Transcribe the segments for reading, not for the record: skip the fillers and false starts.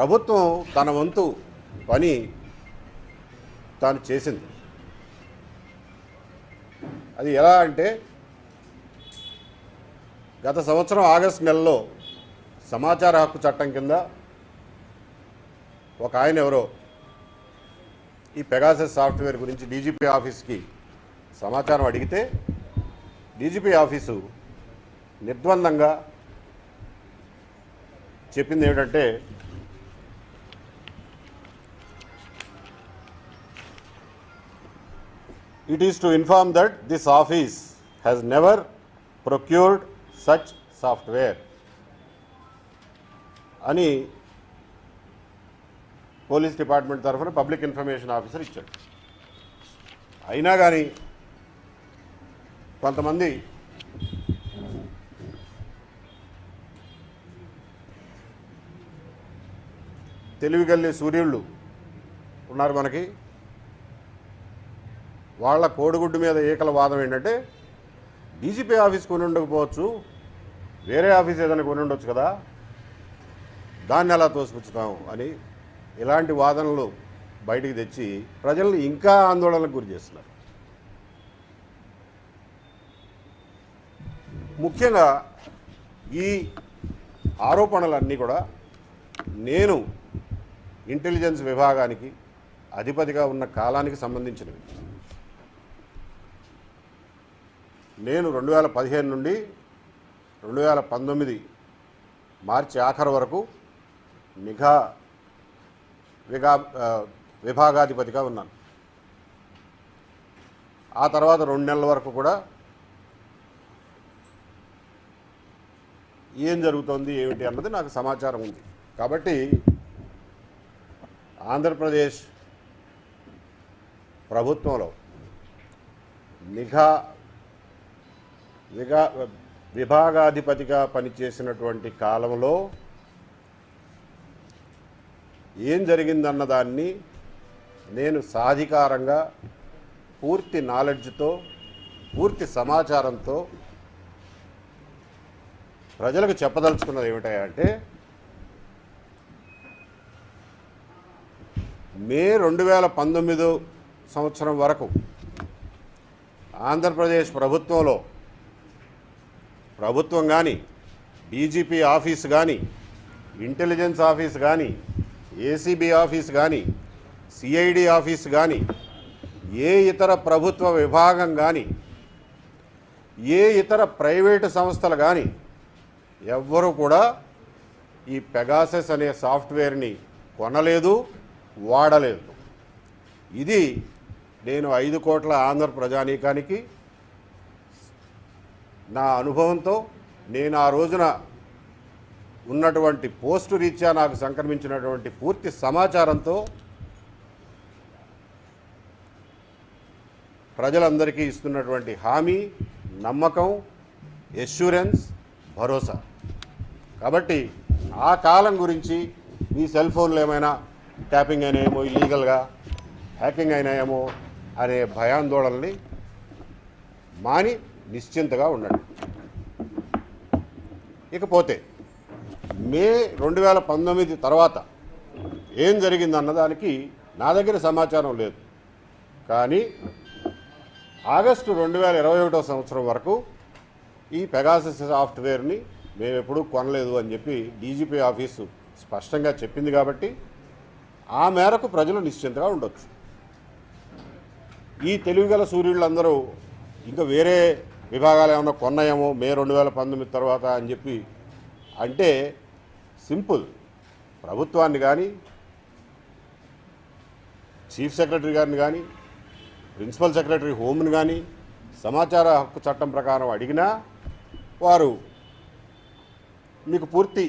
ప్రభుత్వం తన వంతు పని తాను చేసింది. అది ఎలా అంటే, గత సంవత్సరం ఆగస్టు నెలలో సమాచార హక్కు చట్టం కింద ఒక ఆయన ఎవరో ఈ పెగాసస్ సాఫ్ట్వేర్ గురించి డీజీపీ ఆఫీస్కి సమాచారం అడిగితే డీజీపీ ఆఫీసు నిర్ద్వందంగా చెప్పింది ఏమిటంటే, it is to inform that this office has never procured such software అని పోలీస్ డిపార్ట్మెంట్ తరఫున పబ్లిక్ ఇన్ఫర్మేషన్ ఆఫీసర్ ఇచ్చాడు. అయినా కానీ కొంతమంది తెలివిగల్లి సూర్యుళ్ళు ఉన్నారు మనకి. వాళ్ళ కోడిగుడ్డు మీద ఏకల వాదం ఏంటంటే, డీజీపీ ఆఫీస్ కొని ఉండకపోవచ్చు, వేరే ఆఫీస్ ఏదైనా కొని ఉండొచ్చు కదా, దాన్ని ఎలా తోసిపుచ్చుతాం అని ఇలాంటి వాదనలు బయటికి తెచ్చి ప్రజల్ని ఇంకా ఆందోళనకు గురి చేస్తున్నారు. ముఖ్యంగా ఈ ఆరోపణలన్నీ కూడా నేను ఇంటెలిజెన్స్ విభాగానికి అధిపతిగా ఉన్న కాలానికి సంబంధించినవి. నేను 2015 నుండి 2019 మార్చి ఆఖరు వరకు నిఘా విభాగాధిపతిగా ఉన్నాను. ఆ తర్వాత 2 నెలల వరకు కూడా ఏం జరుగుతోంది ఏమిటి అన్నది నాకు సమాచారం ఉంది. కాబట్టి ఆంధ్రప్రదేశ్ ప్రభుత్వంలో నిఘా విభాగాధిపతిగా పనిచేసినటువంటి కాలంలో ఏం జరిగిందన్నదాన్ని నేను సాధికారంగా పూర్తి నాలెడ్జ్తో పూర్తి సమాచారంతో ప్రజలకు చెప్పదలుచుకున్నది ఏమిటంటే, మే 2019 సంవత్సరం వరకు ఆంధ్రప్రదేశ్ ప్రభుత్వం కానీ, డీజీపీ ఆఫీస్ కానీ, ఇంటెలిజెన్స్ ఆఫీస్ కానీ, ఏసీబీ ఆఫీస్ కానీ, సిఐడి ఆఫీస్ కానీ, ఏ ఇతర ప్రభుత్వ విభాగం కానీ, ఏ ఇతర ప్రైవేటు సంస్థలు కానీ ఎవ్వరూ కూడా ఈ పెగాసస్ అనే సాఫ్ట్వేర్ని కొనలేదు, వాడలేదు. ఇది నేను 5 కోట్ల ఆంధ్ర ప్రజానీకానికి నా అనుభవంతో, నేను ఆ రోజున ఉన్నటువంటి పోస్టు రీత్యా నాకు సంక్రమించినటువంటి పూర్తి సమాచారంతో ప్రజలందరికీ ఇస్తున్నటువంటి హామీ, నమ్మకం, ఎష్యూరెన్స్, భరోసా. కాబట్టి ఆ కాలం గురించి మీ సెల్ ఫోన్లు ఏమైనా ట్యాపింగ్ అయినాయేమో, ఇల్లీగల్గా హ్యాకింగ్ అయినాయేమో అనే భయాందోళనని మాని నిశ్చింతగా ఉండండి. ఇకపోతే మే 2019 తర్వాత ఏం జరిగిందన్నదానికి నా దగ్గర సమాచారం లేదు. కానీ ఆగస్టు 2021 సంవత్సరం వరకు ఈ పెగాసస్ సాఫ్ట్వేర్ని మేము ఎప్పుడూ కొనలేదు అని చెప్పి డీజీపీ ఆఫీసు స్పష్టంగా చెప్పింది. కాబట్టి ఆ మేరకు ప్రజలు నిశ్చింతగా ఉండొచ్చు. ఈ తెలివిగల సూర్యులందరూ ఇంకా వేరే విభాగాలు ఏమన్నా కొన్నాయేమో మే 2019 తర్వాత అని చెప్పి అంటే, సింపుల్, ప్రభుత్వాన్ని కానీ, చీఫ్ సెక్రటరీ గారిని కానీ, ప్రిన్సిపల్ సెక్రటరీ హోమ్ని కానీ సమాచార హక్కు చట్టం ప్రకారం అడిగినా వారు మీకు పూర్తి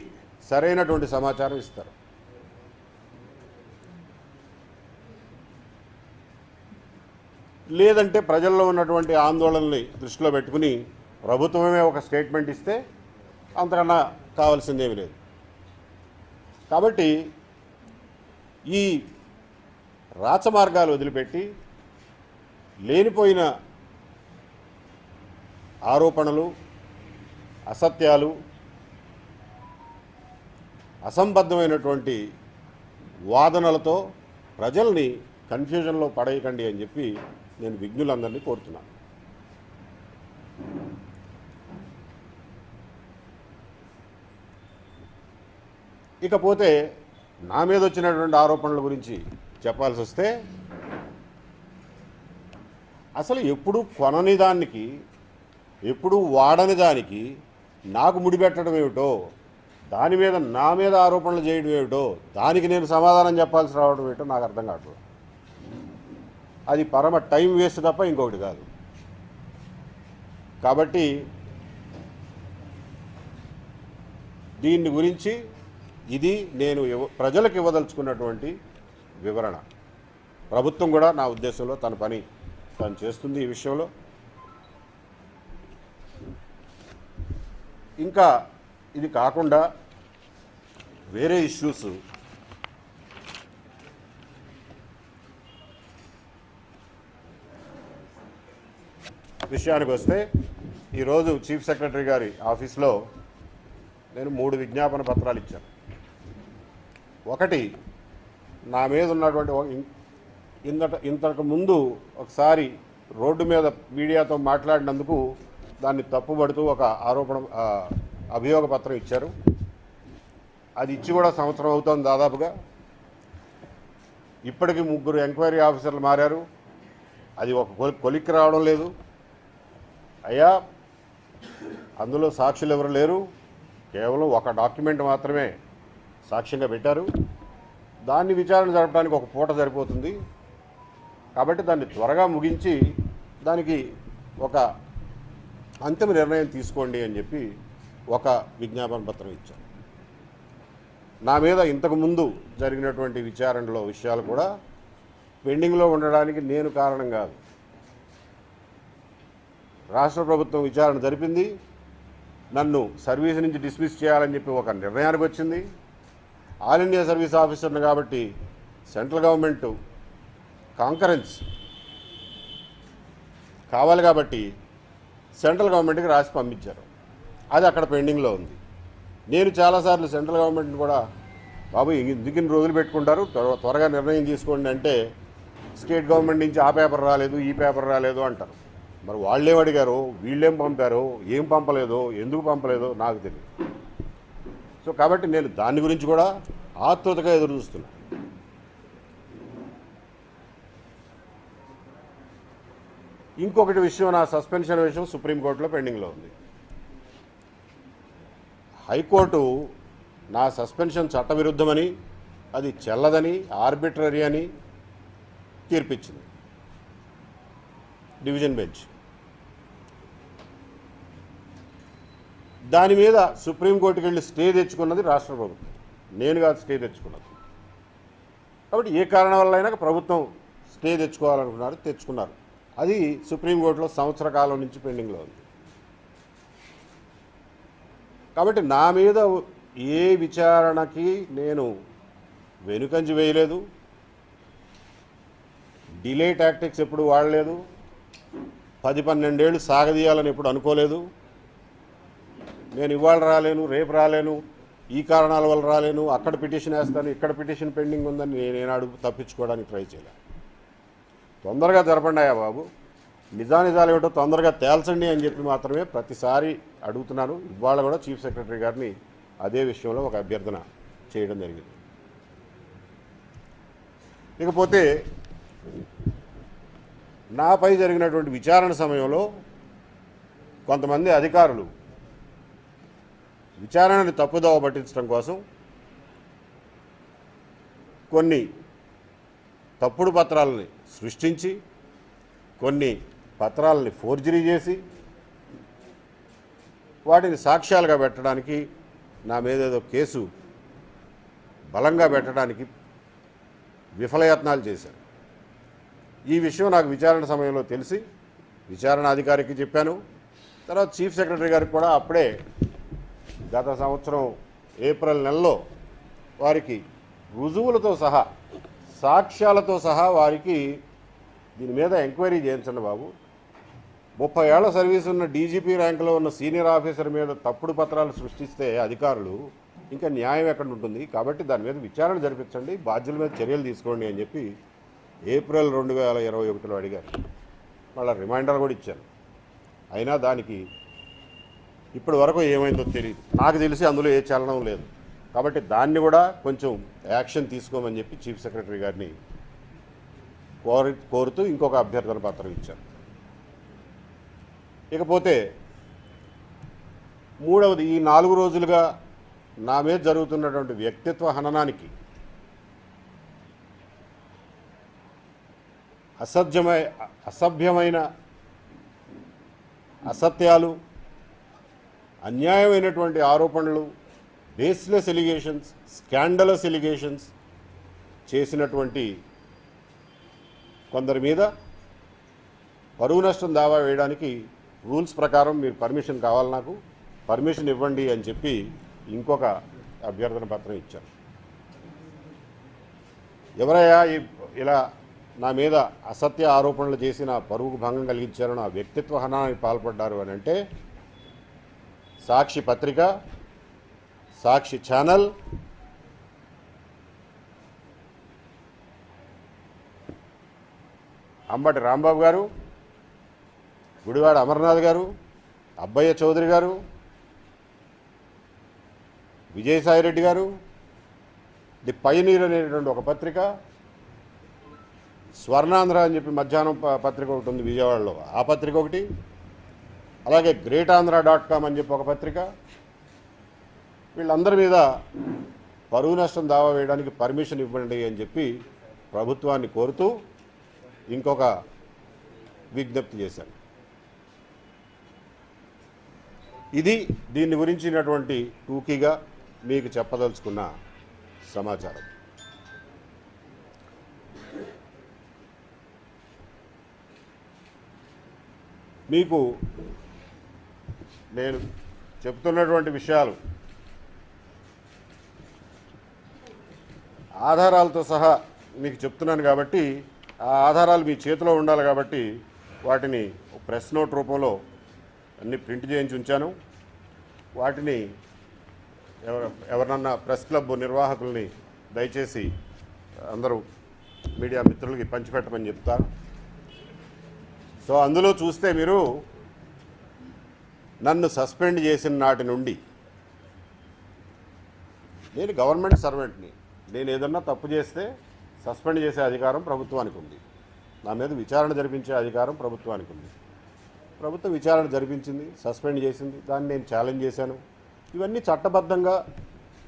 సరైనటువంటి సమాచారం ఇస్తారు. లేదంటే ప్రజల్లో ఉన్నటువంటి ఆందోళనని దృష్టిలో పెట్టుకుని ప్రభుత్వమే ఒక స్టేట్మెంట్ ఇస్తే అంతకన్నా కావాల్సిందేమీ లేదు. కాబట్టి ఈ రాచమార్గాలు వదిలిపెట్టి లేనిపోయిన ఆరోపణలు, అసత్యాలు, అసంబద్ధమైనటువంటి వాదనలతో ప్రజల్ని కన్ఫ్యూజన్లో పడేయకండి అని చెప్పి నేను విజ్ఞులందరినీ కోరుతున్నాను. ఇకపోతే నా మీద వచ్చినటువంటి ఆరోపణల గురించి చెప్పాల్సి వస్తే, అసలు ఎప్పుడు కొనని దానికి, ఎప్పుడు వాడని దానికి నాకు ముడిపెట్టడం ఏమిటో, దాని మీద నా మీద ఆరోపణలు చేయడం ఏమిటో, దానికి నేను సమాధానం చెప్పాల్సి రావడం ఏమిటో నాకు అర్థం కావట్లేదు. అది పరమ టైం వేస్ట్ తప్ప ఇంకొకటి కాదు. కాబట్టి దీని గురించి ఇది నేను ప్రజలకు ఇవ్వదలుచుకున్నటువంటి వివరణ. ప్రభుత్వం కూడా నా ఉద్దేశంలో తన పని తను చేస్తుంది ఈ విషయంలో. ఇంకా ఇది కాకుండా వేరే ఇష్యూస్ విషయానికి వస్తే, ఈరోజు చీఫ్ సెక్రటరీ గారి ఆఫీస్లో నేను 3 విజ్ఞాపన పత్రాలు ఇచ్చాను. ఒకటి, నా మీద ఉన్నటువంటి ఇంతకు ముందు ఒకసారి రోడ్డు మీద మీడియాతో మాట్లాడినందుకు దాన్ని తప్పుపడుతూ ఒక అభియోగ పత్రం ఇచ్చారు. అది ఇచ్చి కూడా సంవత్సరం అవుతోంది దాదాపుగా. ఇప్పటికీ 3 ఎంక్వైరీ ఆఫీసర్లు మారారు. అది ఒక కొలిక్కి రావడం లేదు. అయ్యా, అందులో సాక్షులు ఎవరు లేరు, కేవలం ఒక డాక్యుమెంట్ మాత్రమే సాక్ష్యంగా పెట్టారు. దాన్ని విచారణ జరపడానికి ఒక పూట సరిపోతుంది. కాబట్టి దాన్ని త్వరగా ముగించి దానికి ఒక అంతిమ నిర్ణయం తీసుకోండి అని చెప్పి ఒక విజ్ఞాపన పత్రం ఇచ్చారు. నా మీద ఇంతకుముందు జరిగినటువంటి విచారణలో విషయాలు కూడా పెండింగ్లో ఉండడానికి నేను కారణం కాదు. రాష్ట్ర ప్రభుత్వం విచారణ జరిపింది, నన్ను సర్వీస్ నుంచి డిస్మిస్ చేయాలని చెప్పి ఒక నిర్ణయానికి వచ్చింది. ఆల్ ఇండియా సర్వీస్ ఆఫీసర్ను కాబట్టి సెంట్రల్ గవర్నమెంట్ కాంకరెన్స్ కావాలి కాబట్టి సెంట్రల్ గవర్నమెంట్కి రాసి పంపించారు. అది అక్కడ పెండింగ్లో ఉంది. నేను చాలాసార్లు సెంట్రల్ గవర్నమెంట్ని కూడా, బాబు ఎందుకు ఇన్ని రోజులు పెట్టుకుంటారు, త్వరగా నిర్ణయం తీసుకోండి అంటే, స్టేట్ గవర్నమెంట్ నుంచి ఆ పేపర్ రాలేదు, ఈ పేపర్ రాలేదు అంటారు. మరి వాళ్ళేం అడిగారో, వీళ్ళేం పంపారో, ఏం పంపలేదో, ఎందుకు పంపలేదో నాకు తెలియదు. సో కాబట్టి నేను దాని గురించి కూడా ఆతృతగా ఎదురు చూస్తున్నాను. ఇంకొకటి విషయం, నా సస్పెన్షన్ విషయం సుప్రీంకోర్టులో పెండింగ్లో ఉంది. హైకోర్టు నా సస్పెన్షన్ చట్టవిరుద్ధమని, అది చెల్లదని, ఆర్బిట్రరీ అని తీర్పిచ్చింది డివిజన్ బెంచ్. దాని మీద సుప్రీంకోర్టుకి వెళ్ళి స్టే తెచ్చుకున్నది రాష్ట్ర ప్రభుత్వం, నేను కాదు స్టే తెచ్చుకున్నది. కాబట్టి ఏ కారణం వల్ల అయినా ప్రభుత్వం స్టే తెచ్చుకోవాలనుకున్నారు, తెచ్చుకున్నారు. అది సుప్రీంకోర్టులో సంవత్సర కాలం నుంచి పెండింగ్లో ఉంది. కాబట్టి నా మీద ఏ విచారణకి నేను వెనుకంజి వేయలేదు, డిలే టాక్టిక్స్ ఎప్పుడు వాడలేదు, 10-12 ఏళ్ళు సాగదీయాలని ఎప్పుడు అనుకోలేదు. నేను ఇవాళ రాలేను, రేపు రాలేను, ఈ కారణాల వల్ల రాలేను, అక్కడ పిటిషన్ వేస్తాను, ఇక్కడ పిటిషన్ పెండింగ్ ఉందని నేనేనాడు తప్పించుకోవడానికి ట్రై చేయలే. తొందరగా జరపండాయా బాబు, నిజానిజాలు ఏమిటో తొందరగా తేల్చండి అని చెప్పి మాత్రమే ప్రతిసారి అడుగుతున్నాను. ఇవాళ కూడా చీఫ్ సెక్రటరీ గారిని అదే విషయంలో ఒక అభ్యర్థన చేయడం జరిగింది. ఇకపోతే నాపై జరిగినటువంటి విచారణ సమయంలో కొంతమంది అధికారులు విచారణని తప్పుదోవ పట్టించడం కోసం కొన్ని తప్పుడు పత్రాలని సృష్టించి, కొన్ని పత్రాలని ఫోర్జరీ చేసి, వాటిని సాక్ష్యాలుగా పెట్టడానికి, నా మీద ఏదో కేసు బలంగా పెట్టడానికి విఫలయత్నాలు చేశారు. ఈ విషయం నాకు విచారణ సమయంలో తెలిసి విచారణ అధికారికి చెప్పాను. తర్వాత చీఫ్ సెక్రటరీ గారికి కూడా అప్పుడే గత సంవత్సరం ఏప్రిల్ నెలలో వారికి రుజువులతో సహా, సాక్ష్యాలతో సహా వారికి దీని మీద ఎంక్వైరీ చేయించండి బాబు, 30 ఏళ్ల సర్వీస్ ఉన్న డీజీపీ ర్యాంకులో ఉన్న సీనియర్ ఆఫీసర్ మీద తప్పుడు పత్రాలు సృష్టిస్తే అధికారులు ఇంకా న్యాయం ఎక్కడ ఉంటుంది? కాబట్టి దాని మీద విచారణ జరిపించండి, బాధ్యుల మీద చర్యలు తీసుకోండి అని చెప్పి ఏప్రిల్ 2021లో అడిగారు. మళ్ళీ రిమైండర్ కూడా ఇచ్చాను. అయినా దానికి ఇప్పటి వరకు ఏమైందో తెలియదు. నాకు తెలిసి అందులో ఏ చలనం లేదు. కాబట్టి దాన్ని కూడా కొంచెం యాక్షన్ తీసుకోమని చెప్పి చీఫ్ సెక్రటరీ గారిని కోరుతూ ఇంకొక అభ్యర్థన పత్రం ఇచ్చారు. ఇకపోతే మూడవది, ఈ 4 రోజులుగా నా మీద జరుగుతున్నటువంటి వ్యక్తిత్వ హననానికి అసభ్యమైన అసత్యాలు, అన్యాయమైనటువంటి ఆరోపణలు, బేస్లెస్ ఎలిగేషన్స్, స్కాండలస్ ఎలిగేషన్స్ చేసినటువంటి కొందరి మీద పరువు నష్టం దావా వేయడానికి రూల్స్ ప్రకారం మీరు పర్మిషన్ కావాలి, నాకు పర్మిషన్ ఇవ్వండి అని చెప్పి ఇంకొక అభ్యర్థన పత్రం ఇచ్చారు. ఎవరయ్యా ఇలా నా మీద అసత్య ఆరోపణలు చేసి నా పరువుకు భంగం కలిగించారు, నా వ్యక్తిత్వ హననానికి పాల్పడ్డారు అని అంటే సాక్షి పత్రిక, సాక్షి ఛానల్, అంబటి రాంబాబు గారు, గుడివాడ అమర్నాథ్ గారు, అబ్బయ్య చౌదరి గారు, విజయసాయిరెడ్డి గారు, ది పయనీర్ అనేటువంటి ఒక పత్రిక, స్వర్ణాంధ్ర అని చెప్పి మధ్యాహ్నం పత్రిక ఒకటి ఉంది విజయవాడలో, ఆ పత్రిక ఒకటి, అలాగే greatanధ్ర.com అని చెప్పి ఒక పత్రిక, వీళ్ళందరి మీద పరువు నష్టం దావా వేయడానికి పర్మిషన్ ఇవ్వండి అని చెప్పి ప్రభుత్వాన్ని కోరుతూ ఇంకొక విజ్ఞప్తి చేశాను. ఇది దీని గురించినటువంటి టూకీగా మీకు చెప్పదలుచుకున్న సమాచారం. మీకు నేను చెప్తున్నటువంటి విషయాలు ఆధారాలతో సహా మీకు చెప్తున్నాను కాబట్టి ఆ ఆధారాలు మీ చేతిలో ఉండాలి కాబట్టి వాటిని ప్రెస్ నోట్ రూపంలో అన్ని ప్రింట్ చేయించి ఉంచాను. వాటిని ఎవరన్నా ప్రెస్ క్లబ్ నిర్వాహకుల్ని దయచేసి అందరూ మీడియా మిత్రులకి పంచిపెట్టమని చెప్తాను. సో అందులో చూస్తే మీరు నన్ను సస్పెండ్ చేసిన నాటి నుండి నేను గవర్నమెంట్ సర్వెంట్ని, నేను ఏదన్నా తప్పు చేస్తే సస్పెండ్ చేసే అధికారం ప్రభుత్వానికి ఉంది, నా మీద విచారణ జరిపించే అధికారం ప్రభుత్వానికి ఉంది. ప్రభుత్వం విచారణ జరిపించింది, సస్పెండ్ చేసింది, దాన్ని నేను ఛాలెంజ్ చేశాను. ఇవన్నీ చట్టబద్ధంగా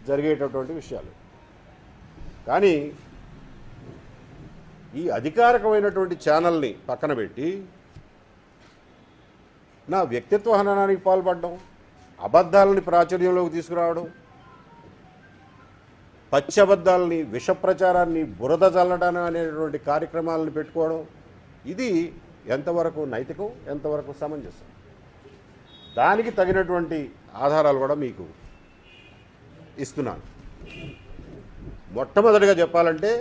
జరిగేటటువంటి విషయాలు. కానీ ఈ అధికారికమైనటువంటి ఛానల్ని పక్కన పెట్టి నా వ్యక్తిత్వ హననానికి పాల్పడడం, అబద్ధాలని ప్రాచుర్యంలోకి తీసుకురావడం, పచ్చి అబద్ధాలని, విష ప్రచారాన్ని, బురద చల్లడం అనేటువంటి కార్యక్రమాలను పెట్టుకోవడం, ఇది ఎంతవరకు నైతికం, ఎంతవరకు సమంజసం? దానికి తగినటువంటి ఆధారాలు కూడా మీకు ఇస్తున్నాను. మొట్టమొదటిగా చెప్పాలంటే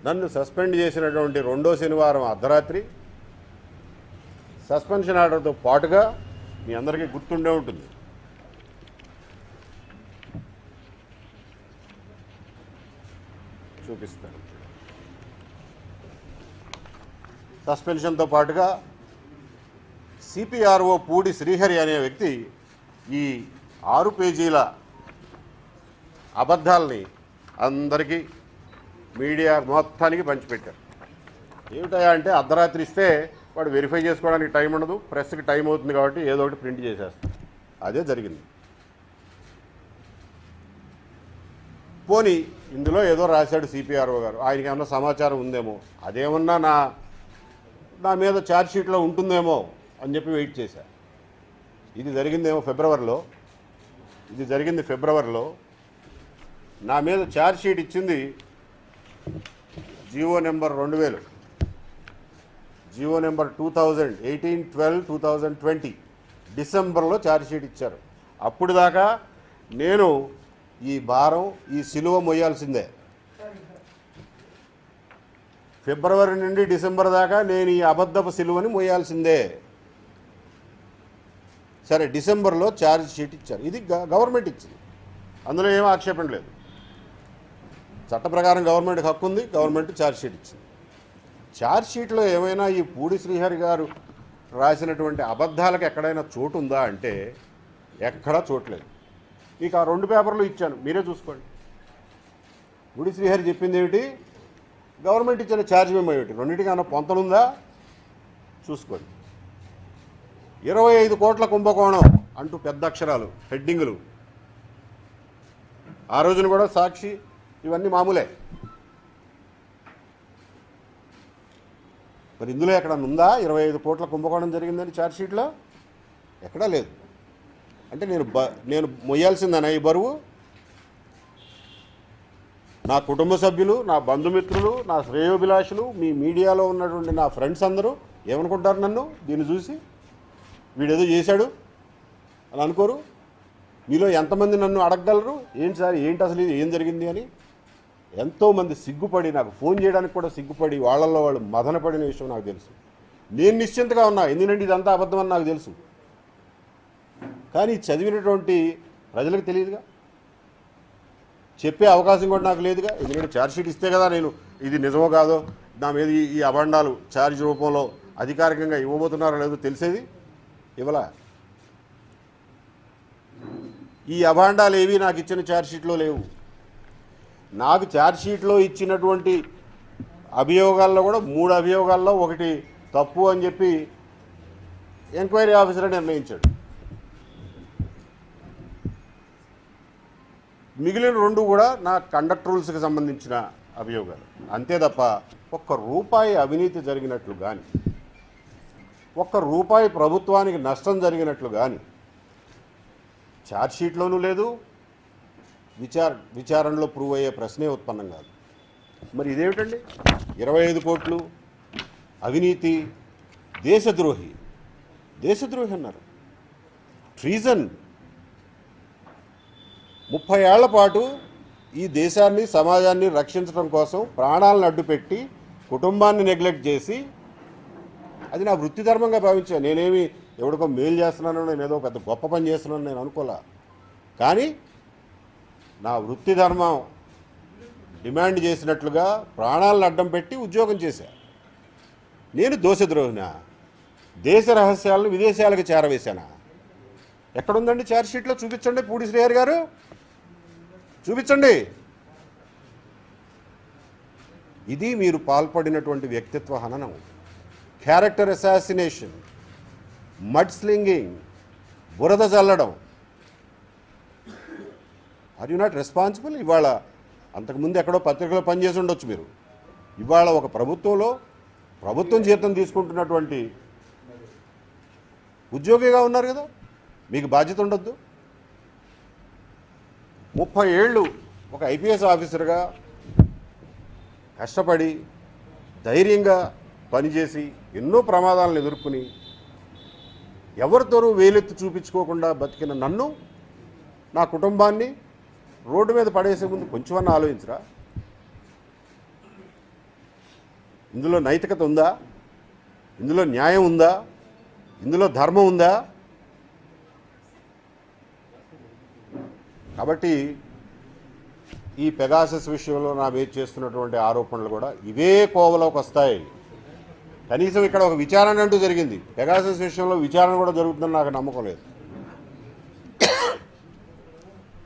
నన్ను సస్పెండ్ చేసినటువంటి 2వ శనివారం అర్ధరాత్రి సస్పెన్షన్ ఆర్డర్తో పాటుగా మీ అందరికీ గుర్తుండే ఉంటుంది, చూపిస్తాను. సస్పెన్షన్తో పాటుగా సిపిఆర్ఓ పూడి శ్రీహరి అనే వ్యక్తి ఈ 6 పేజీల అబద్ధాలని అందరికీ మీడియా మొత్తానికి పంచిపెట్టారు. ఏమిటయా అంటే అర్ధరాత్రి ఇస్తే వాడు వెరిఫై చేసుకోవడానికి టైం ఉండదు, ప్రెస్కి టైం అవుతుంది కాబట్టి ఏదో ఒకటి ప్రింట్ చేసేస్తాడు. అదే జరిగింది. పోనీ ఇందులో ఏదో రాశాడు సిపిఆర్ఓ గారు, ఆయనకి ఏమన్నా సమాచారం ఉందేమో, అదేమన్నా నా మీద ఛార్జ్షీట్లో ఉంటుందేమో అని చెప్పి వెయిట్ చేశా. ఇది జరిగిందేమో ఫిబ్రవరిలో, ఇది జరిగింది ఫిబ్రవరిలో. నా మీద ఛార్జ్షీట్ ఇచ్చింది జీవో నెంబర్ 2000, జీవో నెంబర్ 18/12/2020 డిసెంబర్లో ఛార్జ్షీట్ ఇచ్చారు. అప్పుడు దాకా నేను ఈ భారం, ఈ సిలువ మొయ్యాల్సిందే. ఫిబ్రవరి నుండి డిసెంబర్ దాకా నేను ఈ అబద్ధపు సిలువని మొయ్యాల్సిందే. సరే, డిసెంబర్లో ఛార్జ్ షీట్ ఇచ్చారు. ఇది గవర్నమెంట్ ఇచ్చింది. అందులో ఏమీ ఆక్షేపణ లేదు. చట్ట ప్రకారం గవర్నమెంట్కి హక్కు ఉంది, గవర్నమెంట్ ఛార్జ్షీట్ ఇచ్చింది. ఛార్జ్షీట్లో ఏమైనా ఈ పూడి శ్రీహరి గారు రాసినటువంటి అబద్ధాలకు ఎక్కడైనా చోటు ఉందా అంటే ఎక్కడా చోట్లేదు. మీకు ఆ 2 పేపర్లు ఇచ్చాను, మీరే చూసుకోండి. పూడి శ్రీహరి చెప్పింది ఏమిటి, గవర్నమెంట్ ఇచ్చిన ఛార్జ్ మేము ఏమిటి, రెండింటికి అన్న పొంతనుందా చూసుకోండి. 25 కోట్ల కుంభకోణం అంటూ పెద్ద అక్షరాలు హెడ్డింగులు. ఆ రోజున కూడా సాక్షి ఇవన్నీ మామూలే. మరి ఇందులో ఎక్కడన్నా ఉందా 25 కోట్ల కుంభకోణం జరిగిందని ఛార్జ్షీట్లో? ఎక్కడా లేదు. అంటే నేను మొయ్యాల్సిందనా ఈ బరువు? నా కుటుంబ సభ్యులు, నా బంధుమిత్రులు, నా శ్రేయోభిలాషులు, మీ మీడియాలో ఉన్నటువంటి నా ఫ్రెండ్స్ అందరూ ఏమనుకుంటారు నన్ను దీన్ని చూసి? వీడేదో చేశాడు అని అనుకోరు? మీలో ఎంతమంది నన్ను అడగగలరు ఏంటి సార్, ఏంటి అసలు ఇది ఏం జరిగింది అని? ఎంతోమంది సిగ్గుపడి, నాకు ఫోన్ చేయడానికి కూడా సిగ్గుపడి, వాళ్ళల్లో వాళ్ళు మదనపడిన విషయం నాకు తెలుసు. నేను నిశ్చింతగా ఉన్నా, ఎందుకంటే ఇదంతా అబద్ధం అని నాకు తెలుసు. కానీ చదివినటువంటి ప్రజలకు తెలియదుగా, చెప్పే అవకాశం కూడా నాకు లేదుగా. ఎందుకంటే ఛార్జ్షీట్ ఇస్తే కదా నేను ఇది నిజమో కాదో, నా మీద ఈ అభండాలు ఛార్జ్ రూపంలో అధికారికంగా ఇవ్వబోతున్నారో లేదో తెలిసేది. ఇవ్వలా. ఈ అభాండాలు ఏవి నాకు ఇచ్చిన ఛార్జ్షీట్లో లేవు. నాకు ఛార్జ్షీట్లో ఇచ్చినటువంటి అభియోగాల్లో కూడా 3 అభియోగాల్లో ఒకటి తప్పు అని చెప్పి ఎంక్వైరీ ఆఫీసర్ నిర్ణయించాడు. మిగిలిన 2 కూడా నా కండక్ట్ రూల్స్కి సంబంధించిన అభియోగాలు. అంతే తప్ప ₹1 అవినీతి జరిగినట్లు కానీ, ₹1 ప్రభుత్వానికి నష్టం జరిగినట్లు కానీ ఛార్జ్షీట్లోనూ లేదు, విచారణలో ప్రూవ్ అయ్యే ప్రశ్నే ఉత్పన్నం కాదు. మరి ఇదేమిటండి? 25 కోట్లు అవినీతి, దేశద్రోహి అన్నారు. ట్రీజన్. 30 ఏళ్ల పాటు ఈ దేశాన్ని, సమాజాన్ని రక్షించడం కోసం ప్రాణాలను అడ్డుపెట్టి కుటుంబాన్ని నెగ్లెక్ట్ చేసి, అది నా వృత్తి ధర్మంగా భావించాను. నేనేమి ఎవరికో మేలు చేస్తున్నానో, నేను ఏదో పెద్ద గొప్ప పని చేస్తున్నాను నేను అనుకోలే. కానీ నా వృత్తి ధర్మం డిమాండ్ చేసినట్లుగా ప్రాణాలను అడ్డం పెట్టి ఉద్యోగం చేశాను. నేను దోషద్రోహినా? దేశ రహస్యాలను విదేశాలకు చేరవేశానా? ఎక్కడుందండి ఛార్జ్షీట్లో? చూపించండి పూడి శ్రీహరి గారు, చూపించండి. ఇది మీరు పాల్పడినటువంటి వ్యక్తిత్వ హననం, క్యారెక్టర్ అసాసినేషన్, మడ్ స్లింగింగ్, బురద చల్లడం. Are you not responsible? ఇవాళ అంతకుముందు ఎక్కడో పత్రికలో పనిచేసి ఉండొచ్చు మీరు. ఇవాళ ఒక ప్రభుత్వంలో ప్రభుత్వం జీతం తీసుకుంటున్నటువంటి ఉద్యోగిగా ఉన్నారు కదా, మీకు బాధ్యత ఉండొద్దు? 30 ఏళ్ళు ఒక ఐపీఎస్ ఆఫీసర్గా కష్టపడి ధైర్యంగా పనిచేసి ఎన్నో ప్రమాదాలను ఎదుర్కొని ఎవరితోనూ వేలెత్తి చూపించుకోకుండా బతికిన నన్ను, నా కుటుంబాన్ని రోడ్డు మీద పడేసే ముందు కొంచెమన్నా ఆలోచించరా? ఇందులో నైతికత ఉందా? ఇందులో న్యాయం ఉందా? ఇందులో ధర్మం ఉందా? కాబట్టి ఈ పెగాసస్ విషయంలో నా మీద చేస్తున్నటువంటి ఆరోపణలు కూడా ఇవే కోవలోకి వస్తాయి. కనీసం ఇక్కడ ఒక విచారణ అంటూ జరిగింది. పెగాసస్ విషయంలో విచారణ కూడా జరుగుతుందని నాకు నమ్మకం లేదు.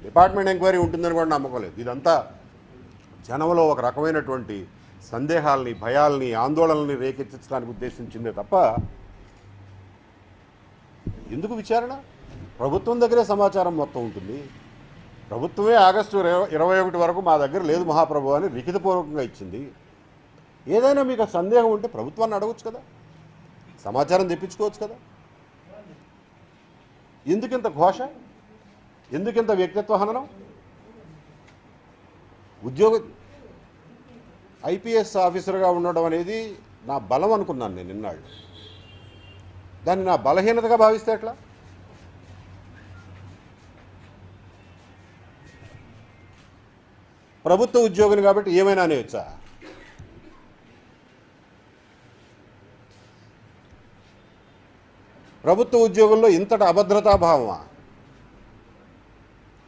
డిపార్ట్మెంట్ ఎంక్వైరీ ఉంటుందని కూడా నమ్మకం లేదు. ఇదంతా జనంలో ఒక రకమైనటువంటి సందేహాలని, భయాల్ని, ఆందోళనల్ని రేకెత్తించడానికి ఉద్దేశించిందే తప్ప ఎందుకు విచారణ? ప్రభుత్వం దగ్గరే సమాచారం మొత్తం ఉంటుంది. ప్రభుత్వమే ఆగస్టు 21 వరకు మా దగ్గర లేదు మహాప్రభు అని లిఖితపూర్వకంగా ఇచ్చింది. ఏదైనా మీకు సందేహం ఉంటే ప్రభుత్వాన్ని అడగచ్చు కదా, సమాచారం తెప్పించుకోవచ్చు కదా. ఎందుకింత ఘోష? ఎందుకింత వ్యక్తిత్వ హననం? ఐపీఎస్ ఆఫీసర్గా ఉండడం అనేది నా బలం అనుకున్నాను నేను ఇన్నాళ్ళు. దాన్ని నా బలహీనతగా భావిస్తే ఎట్లా? ప్రభుత్వ ఉద్యోగిని కాబట్టి ఏమైనా అనేవచ్చా? ప్రభుత్వ ఉద్యోగుల్లో ఇంతటి అభద్రతాభావమా?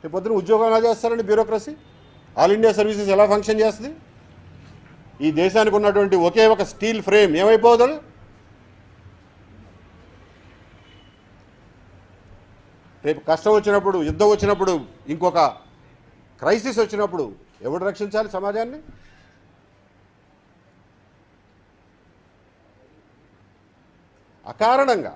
రేపు పొద్దున ఉద్యోగం ఎలా చేస్తారండి బ్యూరోక్రసీ? ఆల్ ఇండియా సర్వీసెస్ ఎలా ఫంక్షన్ చేస్తుంది? ఈ దేశానికి ఉన్నటువంటి ఒకే ఒక స్టీల్ ఫ్రేమ్ ఏమైపోతుంది? రేపు కష్టం వచ్చినప్పుడు, యుద్ధం వచ్చినప్పుడు, ఇంకొక క్రైసిస్ వచ్చినప్పుడు ఎవడు రక్షించాలి సమాజాన్ని? అకారణంగా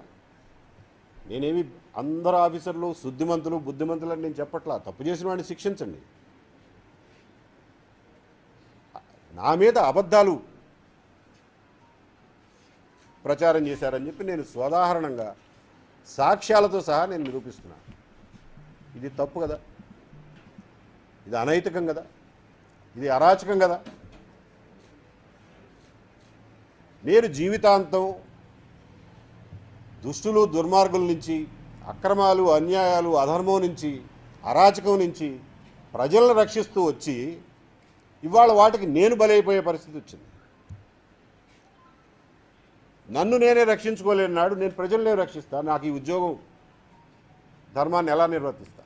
నేనేమి అందరు ఆఫీసర్లు శుద్ధిమంతులు బుద్ధిమంతులు అని నేను చెప్పట్లా. తప్పు చేసిన వాడిని శిక్షించండి. నా మీద అబద్ధాలు ప్రచారం చేశారని చెప్పి నేను స్వదాహరణంగా సాక్ష్యాలతో సహా నేను నిరూపిస్తున్నాను. ఇది తప్పు కదా, ఇది అనైతికం కదా, ఇది అరాచకం కదా. నేను జీవితాంతం దుష్టులు దుర్మార్గుల నుంచి, అక్రమాలు అన్యాయాలు అధర్మం నుంచి, అరాచకం నుంచి ప్రజలను రక్షిస్తూ వచ్చి ఇవాళ వాటికి నేను బలైపోయే పరిస్థితి వచ్చింది. నన్ను నేనే రక్షించుకోలేని నాడు నేను ప్రజలనే రక్షిస్తాను. నాకు ఈ ఉద్యోగం ధర్మాన్ని ఎలా నిర్వర్తిస్తా?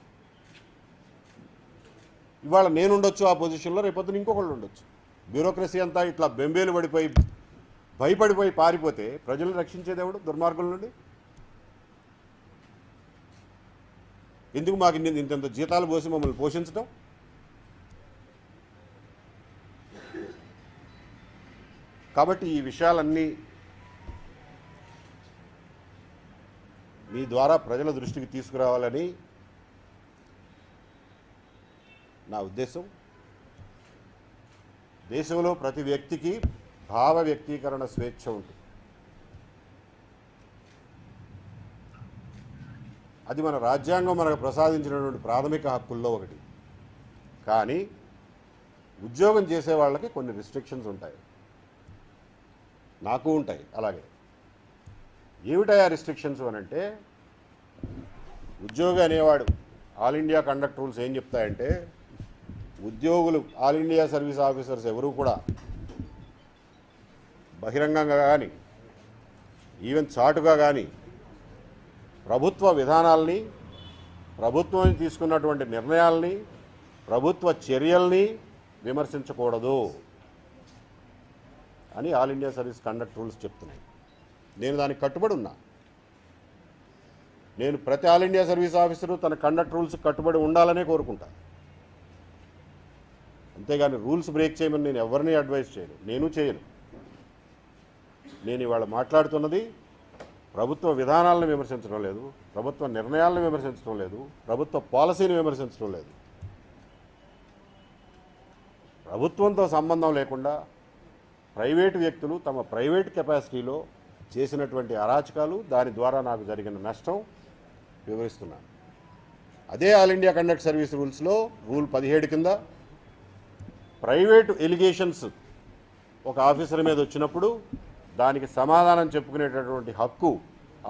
ఇవాళ నేనుండొచ్చు ఆ పొజిషన్లో, రేపొద్దున ఇంకొకళ్ళు ఉండొచ్చు. బ్యూరోక్రసీ అంతా ఇట్లా బెంబేలు పడిపోయి భయపడిపోయి పారిపోతే ప్రజలను రక్షించేది ఎవడు దుర్మార్గుల నుండి? ఎందుకు మాకు ఇంత జీతాలు పోసి మమ్మల్ని పోషించడం? కాబట్టి ఈ విషయాలన్నీ మీ ద్వారా ప్రజల దృష్టికి తీసుకురావాలని నా ఉద్దేశం. దేశంలో ప్రతి వ్యక్తికి భావ వ్యక్తీకరణ స్వేచ్ఛ ఉంటుంది. అది మన రాజ్యాంగం మనకు ప్రసాదించినటువంటి ప్రాథమిక హక్కుల్లో ఒకటి. కానీ ఉద్యోగం చేసే వాళ్ళకి కొన్ని రిస్ట్రిక్షన్స్ ఉంటాయి, నాకు ఉంటాయి. అలాగే ఏమిటాయా రిస్ట్రిక్షన్స్ అని అంటే, ఉద్యోగి అనేవాడు ఆల్ ఇండియా కండక్ట్ రూల్స్ ఏం చెప్తాయంటే, ఉద్యోగులు ఆల్ ఇండియా సర్వీస్ ఆఫీసర్స్ ఎవరూ కూడా బహిరంగంగా కానీ ఈవెన్ చాటుగా కానీ ప్రభుత్వ విధానాల్ని, ప్రభుత్వం తీసుకున్నటువంటి నిర్ణయాల్ని, ప్రభుత్వ చర్యల్ని విమర్శించకూడదు అని all India service conduct rules చెప్తున్నాయి. నేను దానికి కట్టుబడి ఉన్నా. నేను ప్రతి ఆల్ ఇండియా సర్వీస్ ఆఫీసరు తన కండక్ట్ రూల్స్ కట్టుబడి ఉండాలనే కోరుకుంటా. అంతేగాని రూల్స్ బ్రేక్ చేయమని నేను ఎవరిని అడ్వైస్ చేయను, నేను చేయను. నేను ఇవాళ మాట్లాడుతున్నది ప్రభుత్వ విధానాలను విమర్శించడం లేదు, ప్రభుత్వ నిర్ణయాలను విమర్శించడం లేదు, ప్రభుత్వ పాలసీని విమర్శించడం లేదు. ప్రభుత్వంతో సంబంధం లేకుండా ప్రైవేటు వ్యక్తులు తమ ప్రైవేట్ కెపాసిటీలో చేసినటువంటి అరాచకాలు, దాని ద్వారా నాకు జరిగిన నష్టం వివరిస్తున్నాను. అదే ఆల్ ఇండియా కండక్ట్ సర్వీస్ రూల్స్లో రూల్ 17 కింద ప్రైవేటు ఎలిగేషన్స్ ఒక ఆఫీసర్ మీద వచ్చినప్పుడు దానికి సమాధానం చెప్పుకునేటటువంటి హక్కు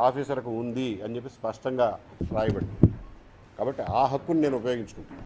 ఆఫీసర్కు ఉంది అని చెప్పి స్పష్టంగా రాయబడింది. కాబట్టి ఆ హక్కుని నేను ఉపయోగించుకుంటాను.